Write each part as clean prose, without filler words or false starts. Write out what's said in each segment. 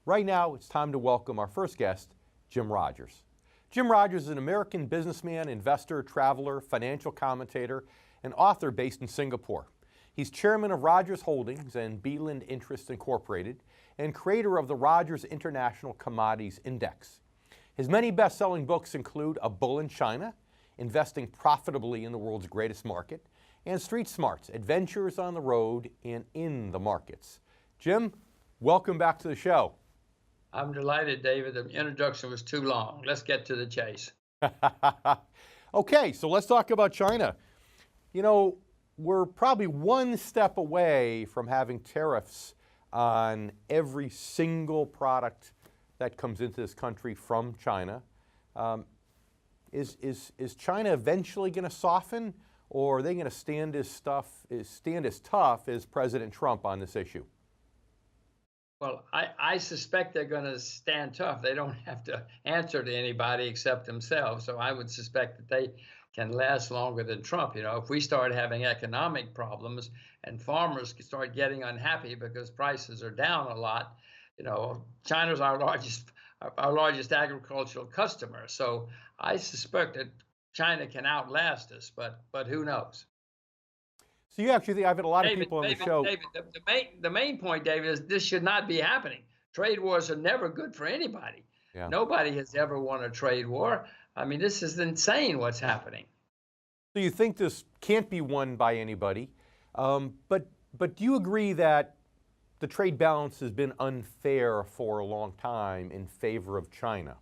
Right now, it's time to welcome our first guest, Jim Rogers. Jim Rogers is an American businessman, investor, traveler, financial commentator, and author based in Singapore. He's chairman of Rogers Holdings and Beeland Interests Incorporated and creator of the Rogers International Commodities Index. His many best-selling books include A Bull in China, Investing Profitably in the World's Greatest Market, and Street Smarts, Adventures on the Road and in the Markets. Jim, welcome back to the show. I'm delighted, David. The introduction was too long. Let's get to the chase. Okay, so let's talk about China. You know, we're probably one step away from having tariffs on every single product that comes into this country from China. Is China eventually going to soften, or are they going to stand as tough as President Trump on this issue? Well, I suspect they're going to stand tough. They don't have to answer to anybody except themselves. So I would suspect that they can last longer than Trump. You know, if we start having economic problems and farmers start getting unhappy because prices are down a lot, you know, China's our largest agricultural customer. So I suspect that China can outlast us, but who knows? So you actually think, I've had a lot of people on the show. David, the main point, David, is this should not be happening. Trade wars are never good for anybody. Yeah. Nobody has ever won a trade war. I mean, this is insane what's happening. So you think this can't be won by anybody, but do you agree that the trade balance has been unfair for a long time in favor of China?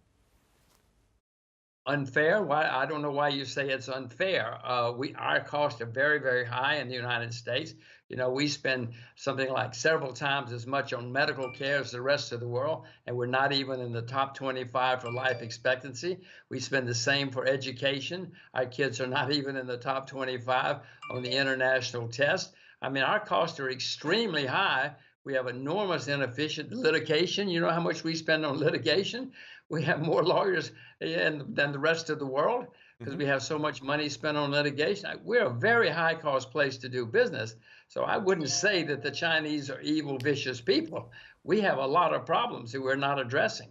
Unfair? Why? I don't know why you say it's unfair. Our costs are very, very high in the United States. You know, we spend something like several times as much on medical care as the rest of the world, and we're not even in the top 25 for life expectancy. We spend the same for education. Our kids are not even in the top 25 on the international test. I mean, our costs are extremely high. We have enormous inefficient litigation. You know how much we spend on litigation? We have more lawyers than the rest of the world because we have so much money spent on litigation. We're a very high cost place to do business. So I wouldn't say that the Chinese are evil, vicious people. We have a lot of problems that we're not addressing.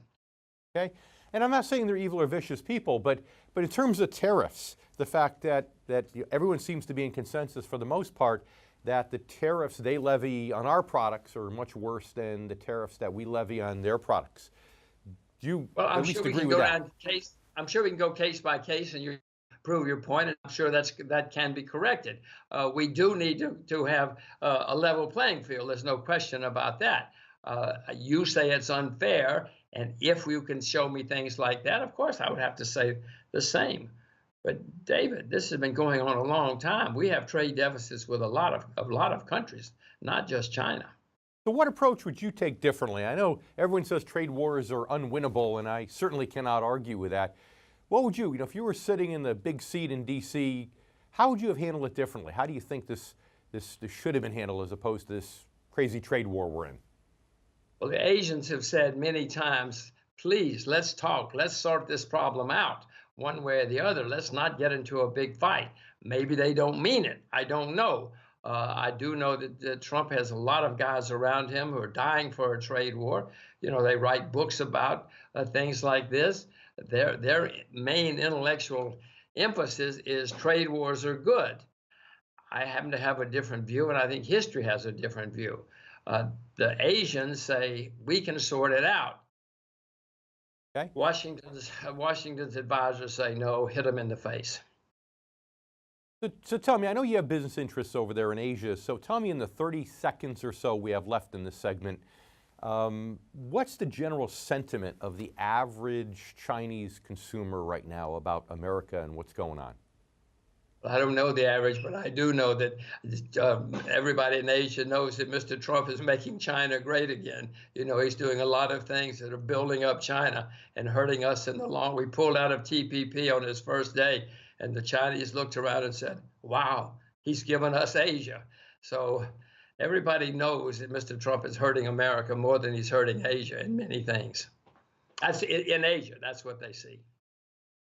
Okay. And I'm not saying they're evil or vicious people, but in terms of tariffs, the fact that everyone seems to be in consensus for the most part that the tariffs they levy on our products are much worse than the tariffs that we levy on their products. Do you at least agree with that? I'm sure we can go case by case and you prove your point, and I'm sure that can be corrected. We do need to have a level playing field. There's no question about that. You say it's unfair, and if you can show me things like that, of course I would have to say the same. But David, this has been going on a long time. We have trade deficits with a lot of countries, not just China. So what approach would you take differently? I know everyone says trade wars are unwinnable, and I certainly cannot argue with that. What would you, if you were sitting in the big seat in D.C., how would you have handled it differently? How do you think this should have been handled as opposed to this crazy trade war we're in? Well, the Asians have said many times, please, let's talk. Let's sort this problem out one way or the other. Let's not get into a big fight. Maybe they don't mean it. I don't know. I do know that Trump has a lot of guys around him who are dying for a trade war. You know, they write books about things like this. Their main intellectual emphasis is trade wars are good. I happen to have a different view, and I think history has a different view. The Asians say we can sort it out. Okay. Washington's advisors say no, hit them in the face. So tell me, I know you have business interests over there in Asia, so tell me in the 30 seconds or so we have left in this segment, what's the general sentiment of the average Chinese consumer right now about America and what's going on? I don't know the average, but I do know that everybody in Asia knows that Mr. Trump is making China great again. You know, he's doing a lot of things that are building up China and hurting us in the long. We pulled out of TPP on his first day, and the Chinese looked around and said, wow, he's given us Asia. So everybody knows that Mr. Trump is hurting America more than he's hurting Asia in many things. That's in Asia. That's what they see.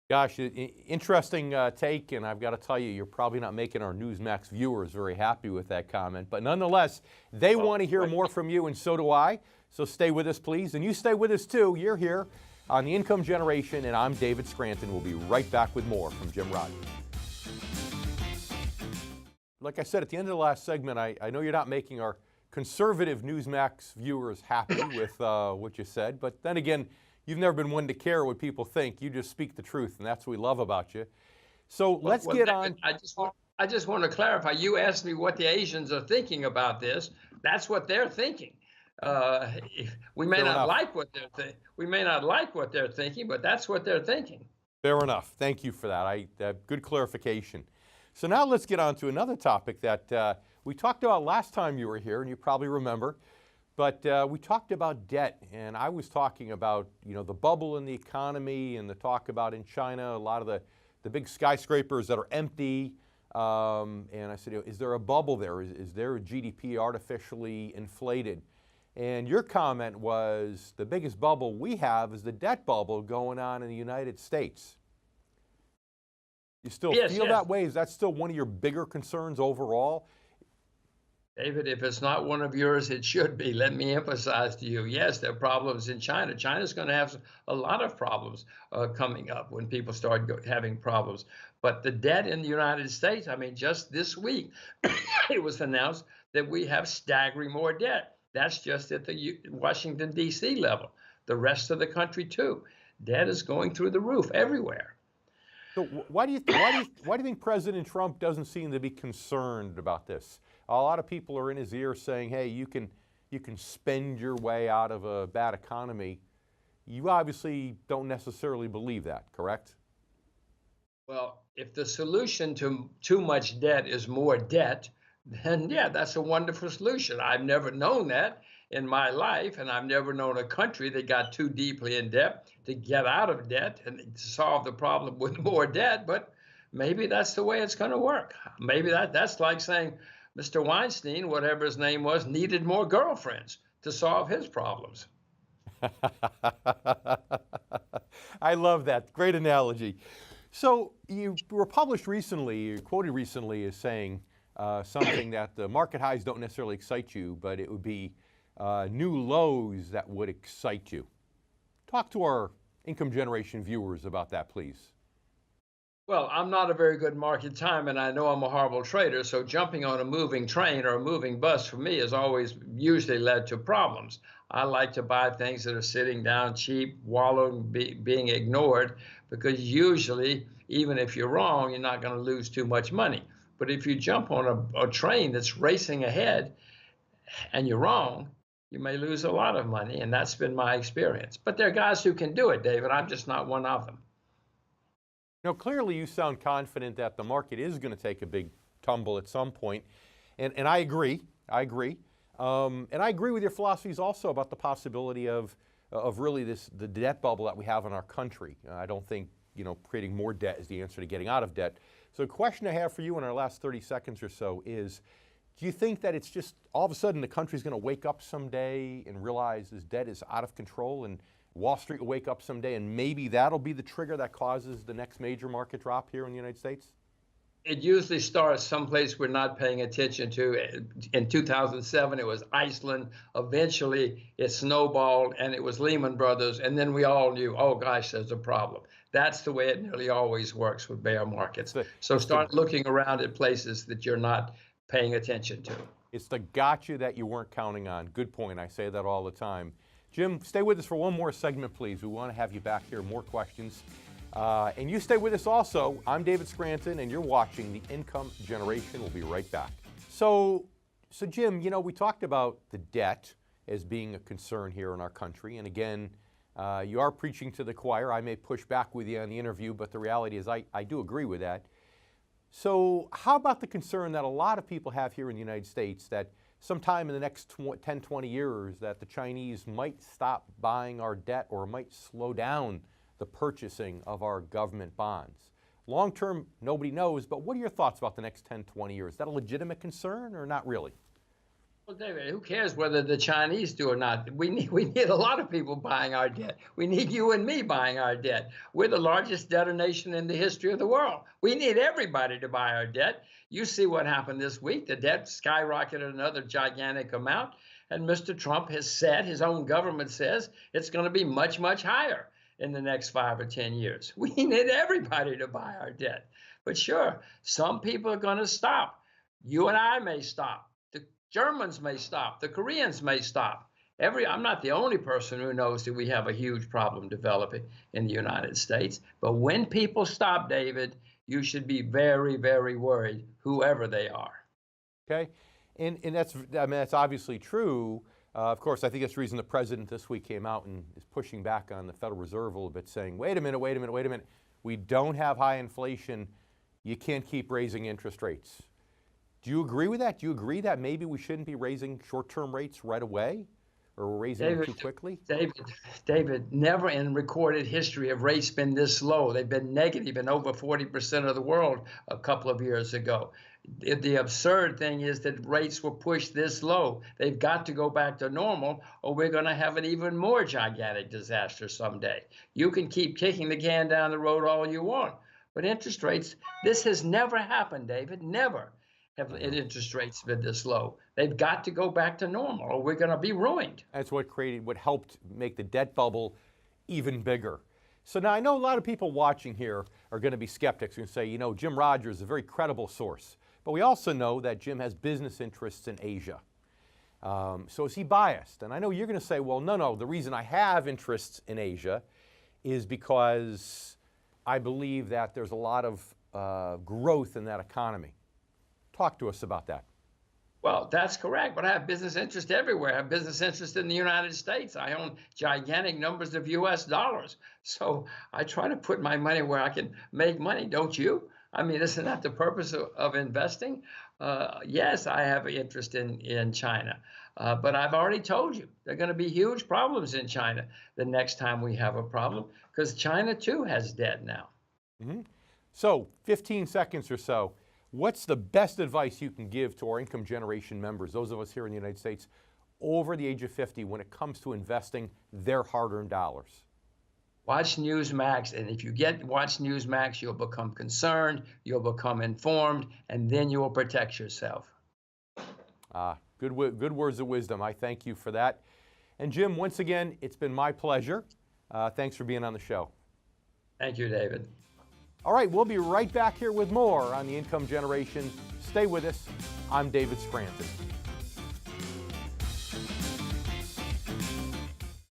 Gosh, interesting take, and I've got to tell you, you're probably not making our Newsmax viewers very happy with that comment. But nonetheless, they want to hear more from you, and so do I. So stay with us, please. And you stay with us, too. You're here on The Income Generation, and I'm David Scranton. We'll be right back with more from Jim Rogers. Like I said at the end of the last segment, I know you're not making our conservative Newsmax viewers happy with what you said, but then again, you've never been one to care what people think. You just speak the truth, and that's what we love about you. So let's get on. I just want to clarify. You asked me what the Asians are thinking about this. That's what they're thinking. We may not like what they're thinking, but that's what they're thinking. Fair enough. Thank you for that. Good clarification. So now let's get on to another topic that we talked about last time you were here, and you probably remember. But we talked about debt, and I was talking about the bubble in the economy and the talk about in China a lot of the big skyscrapers that are empty. And I said, is there a bubble there? Is there a GDP artificially inflated? And your comment was the biggest bubble we have is the debt bubble going on in the United States. You still feel that way? Is that still one of your bigger concerns overall? David, if it's not one of yours, it should be. Let me emphasize to you, yes, there are problems in China. China's going to have a lot of problems coming up when people start having problems. But the debt in the United States, I mean, just this week, it was announced that we have staggering more debt. That's just at the Washington, D.C. level. The rest of the country, too. Debt is going through the roof everywhere. So why do you think President Trump doesn't seem to be concerned about this? A lot of people are in his ear saying, hey, you can spend your way out of a bad economy. You obviously don't necessarily believe that, correct? Well, if the solution to too much debt is more debt, then yeah, that's a wonderful solution. I've never known that in my life, and I've never known a country that got too deeply in debt to get out of debt and to solve the problem with more debt, but maybe that's the way it's going to work. Maybe that's like saying Mr. Weinstein, whatever his name was, needed more girlfriends to solve his problems. I love that. Great analogy. So you were published recently, you quoted recently as saying something that the market highs don't necessarily excite you, but it would be new lows that would excite you. Talk to our income generation viewers about that, please. Well, I'm not a very good market timer, and I know I'm a horrible trader, so jumping on a moving train or a moving bus for me has always usually led to problems. I like to buy things that are sitting down cheap, wallowing, being ignored, because usually, even if you're wrong, you're not going to lose too much money. But if you jump on a train that's racing ahead and you're wrong, you may lose a lot of money, and that's been my experience. But there are guys who can do it, David. I'm just not one of them. Now, clearly you sound confident that the market is going to take a big tumble at some point, and I agree. And I agree with your philosophies also about the possibility of really the debt bubble that we have in our country. I don't think creating more debt is the answer to getting out of debt. So the question I have for you in our last 30 seconds or so is, do you think that it's just all of a sudden the country's going to wake up someday and realize this debt is out of control, and Wall Street will wake up someday and maybe that'll be the trigger that causes the next major market drop here in the United States? It usually starts someplace we're not paying attention to. In 2007, it was Iceland. Eventually, it snowballed, and it was Lehman Brothers. And then we all knew, oh, gosh, there's a problem. That's the way it nearly always works with bear markets. So start looking around at places that you're not paying attention to. It's the gotcha that you weren't counting on. Good point. I say that all the time. Jim, stay with us for one more segment, please. We want to have you back here, more questions. And you stay with us also. I'm David Scranton, and you're watching The Income Generation. We'll be right back. So Jim, we talked about the debt as being a concern here in our country. And again, you are preaching to the choir. I may push back with you on the interview, but the reality is I do agree with that. So how about the concern that a lot of people have here in the United States that sometime in the next 10, 20 years that the Chinese might stop buying our debt or might slow down the purchasing of our government bonds? Long term, nobody knows, but what are your thoughts about the next 10, 20 years? Is that a legitimate concern or not really? Well, David, who cares whether the Chinese do or not? We need a lot of people buying our debt. We need you and me buying our debt. We're the largest debtor nation in the history of the world. We need everybody to buy our debt. You see what happened this week. The debt skyrocketed another gigantic amount. And Mr. Trump has said, his own government says, it's going to be much, much higher in the next 5 or 10 years. We need everybody to buy our debt. But sure, some people are going to stop. You and I may stop. The Germans may stop. The Koreans may stop. I'm not the only person who knows that we have a huge problem developing in the United States. But when people stop, David, you should be very, very worried, whoever they are. Okay, and that's obviously true. Of course, I think that's the reason the president this week came out and is pushing back on the Federal Reserve a little bit, saying, wait a minute, we don't have high inflation. You can't keep raising interest rates. Do you agree with that? Do you agree that maybe we shouldn't be raising short-term rates right away? Or we're raising them too quickly? David, never in recorded history have rates been this low. They've been negative in over 40% of the world a couple of years ago. The absurd thing is that rates were pushed this low. They've got to go back to normal, or we're going to have an even more gigantic disaster someday. You can keep kicking the can down the road all you want, but interest rates, this has never happened, David, never have interest rates been this low. They've got to go back to normal, or we're going to be ruined. That's what helped make the debt bubble even bigger. So now I know a lot of people watching here are going to be skeptics and say, you know, Jim Rogers is a very credible source. But we also know that Jim has business interests in Asia. So is he biased? And I know you're going to say, well, no, the reason I have interests in Asia is because I believe that there's a lot of growth in that economy. Talk to us about that. Well, that's correct, but I have business interest everywhere. I have business interest in the United States. I own gigantic numbers of US dollars. So I try to put my money where I can make money, don't you? I mean, isn't that the purpose of investing? Yes, I have an interest in China, but I've already told you there are going to be huge problems in China the next time we have a problem, because China too has debt now. Mm-hmm. So 15 seconds or so. What's the best advice you can give to our income generation members, those of us here in the United States over the age of 50, when it comes to investing their hard-earned dollars? Watch Newsmax, and if you watch Newsmax, you'll become concerned, you'll become informed, and then you will protect yourself. Good words of wisdom. I thank you for that. And Jim, once again, it's been my pleasure. Thanks for being on the show. Thank you, David. All right, we'll be right back here with more on the Income Generation. Stay with us. I'm David Scranton.